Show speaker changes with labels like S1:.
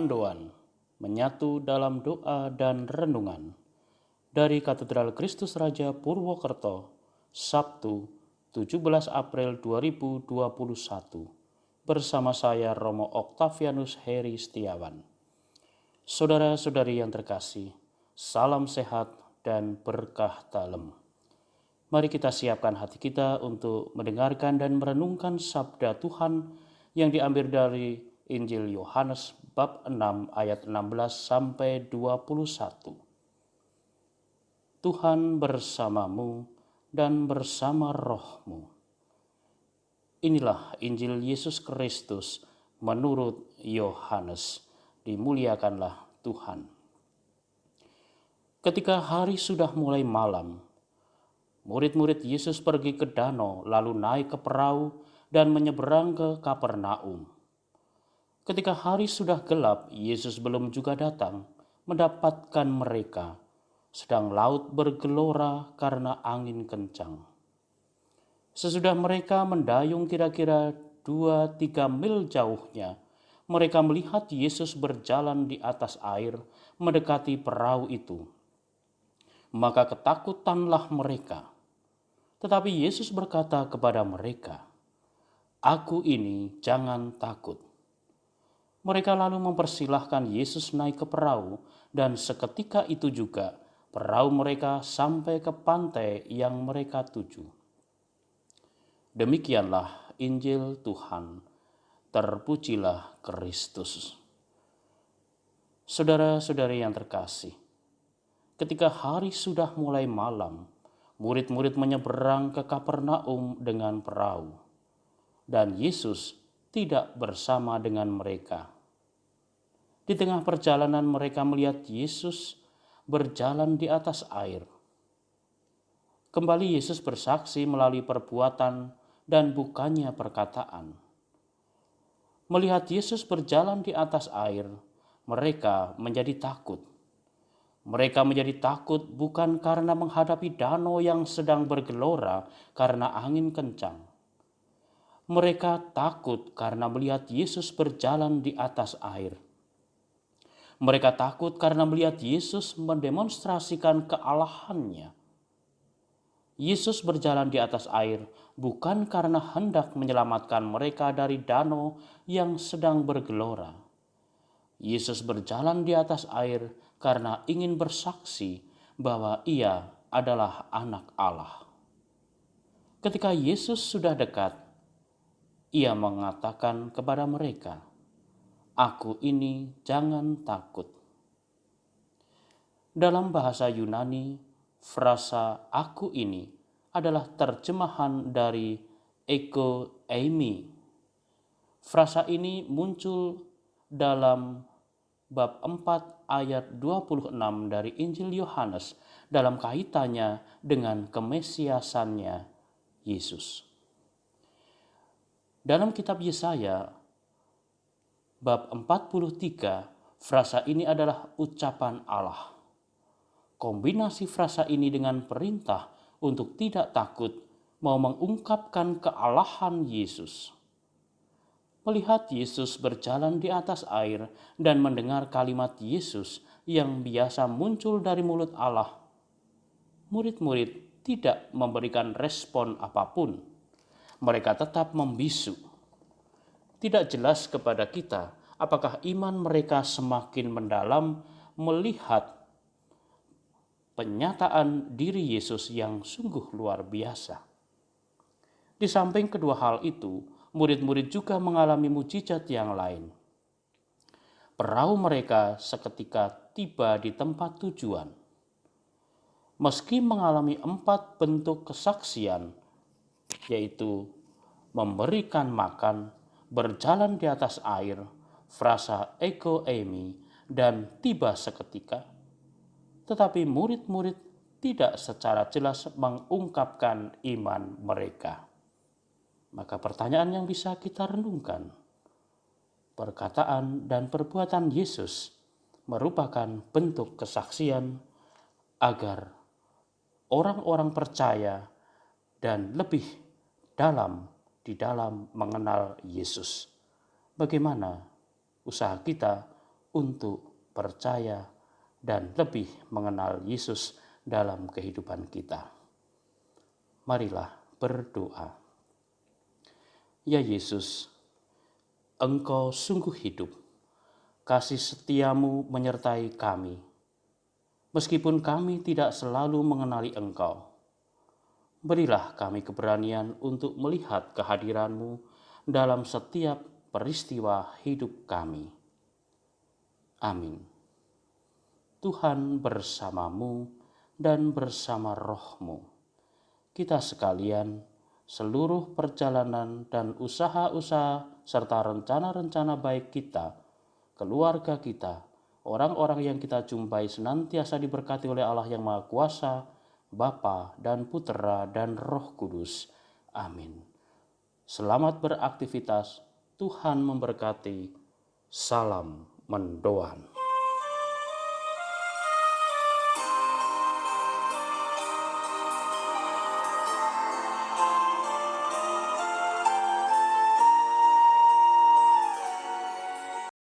S1: Sandoan menyatu dalam doa dan renungan dari Katedral Kristus Raja Purwokerto, Sabtu 17 April 2021, bersama saya Romo Octavianus Heri Setiawan. Saudara-saudari yang terkasih, salam sehat dan berkah dalam. Mari kita siapkan hati kita untuk mendengarkan dan merenungkan sabda Tuhan yang diambil dari Injil Yohanes bab 6 ayat 16 sampai 21. Tuhan bersamamu dan bersama rohmu. Inilah Injil Yesus Kristus menurut Yohanes. Dimuliakanlah Tuhan. Ketika hari sudah mulai malam, murid-murid Yesus pergi ke danau lalu naik ke perahu dan menyeberang ke Kapernaum. Ketika hari sudah gelap, Yesus belum juga datang mendapatkan mereka, sedang laut bergelora karena angin kencang. Sesudah mereka mendayung kira-kira 2-3 mil jauhnya, mereka melihat Yesus berjalan di atas air mendekati perahu itu. Maka ketakutanlah mereka. Tetapi Yesus berkata kepada mereka, "Aku ini, jangan takut." Mereka lalu mempersilahkan Yesus naik ke perahu, dan seketika itu juga perahu mereka sampai ke pantai yang mereka tuju. Demikianlah Injil Tuhan. Terpujilah Kristus. Saudara-saudari yang terkasih, ketika hari sudah mulai malam, murid-murid menyeberang ke Kapernaum dengan perahu, dan Yesus tidak bersama dengan mereka. Di tengah perjalanan mereka melihat Yesus berjalan di atas air. Kembali Yesus bersaksi melalui perbuatan dan bukannya perkataan. Melihat Yesus berjalan di atas air, mereka menjadi takut. Mereka menjadi takut bukan karena menghadapi danau yang sedang bergelora karena angin kencang. Mereka takut karena melihat Yesus berjalan di atas air. Mereka takut karena melihat Yesus mendemonstrasikan kealahannya. Yesus berjalan di atas air bukan karena hendak menyelamatkan mereka dari danau yang sedang bergelora. Yesus berjalan di atas air karena ingin bersaksi bahwa Ia adalah Anak Allah. Ketika Yesus sudah dekat, Ia mengatakan kepada mereka, "Aku ini, jangan takut." Dalam bahasa Yunani, frasa "aku ini" adalah terjemahan dari ego eimi. Frasa ini muncul dalam bab 4 ayat 26 dari Injil Yohanes dalam kaitannya dengan kemesiasannya Yesus. Dalam kitab Yesaya bab 43, frasa ini adalah ucapan Allah. Kombinasi frasa ini dengan perintah untuk tidak takut mau mengungkapkan kealahan Yesus. Melihat Yesus berjalan di atas air dan mendengar kalimat Yesus yang biasa muncul dari mulut Allah, murid-murid tidak memberikan respon apapun. Mereka tetap membisu. Tidak jelas kepada kita apakah iman mereka semakin mendalam melihat penyataan diri Yesus yang sungguh luar biasa. Di samping kedua hal itu, murid-murid juga mengalami mujizat yang lain. Perahu mereka seketika tiba di tempat tujuan. Meski mengalami 4 bentuk kesaksian, yaitu memberikan makan, berjalan di atas air, frasa ego eimi, dan tiba seketika, tetapi murid-murid tidak secara jelas mengungkapkan iman mereka. Maka pertanyaan yang bisa kita renungkan, perkataan dan perbuatan Yesus merupakan bentuk kesaksian agar orang-orang percaya dan lebih dalam di dalam mengenal Yesus. Bagaimana usaha kita untuk percaya dan lebih mengenal Yesus dalam kehidupan kita. Marilah berdoa. Ya Yesus, Engkau sungguh hidup. Kasih setiamu menyertai kami. Meskipun kami tidak selalu mengenali Engkau, berilah kami keberanian untuk melihat kehadiran-Mu dalam setiap peristiwa hidup kami. Amin. Tuhan bersamamu dan bersama roh-Mu. Kita sekalian, seluruh perjalanan dan usaha-usaha serta rencana-rencana baik kita, keluarga kita, orang-orang yang kita jumpai senantiasa diberkati oleh Allah yang Maha Kuasa, Bapa dan Putera dan Roh Kudus. Amin. Selamat beraktivitas, Tuhan memberkati. Salam mendoan.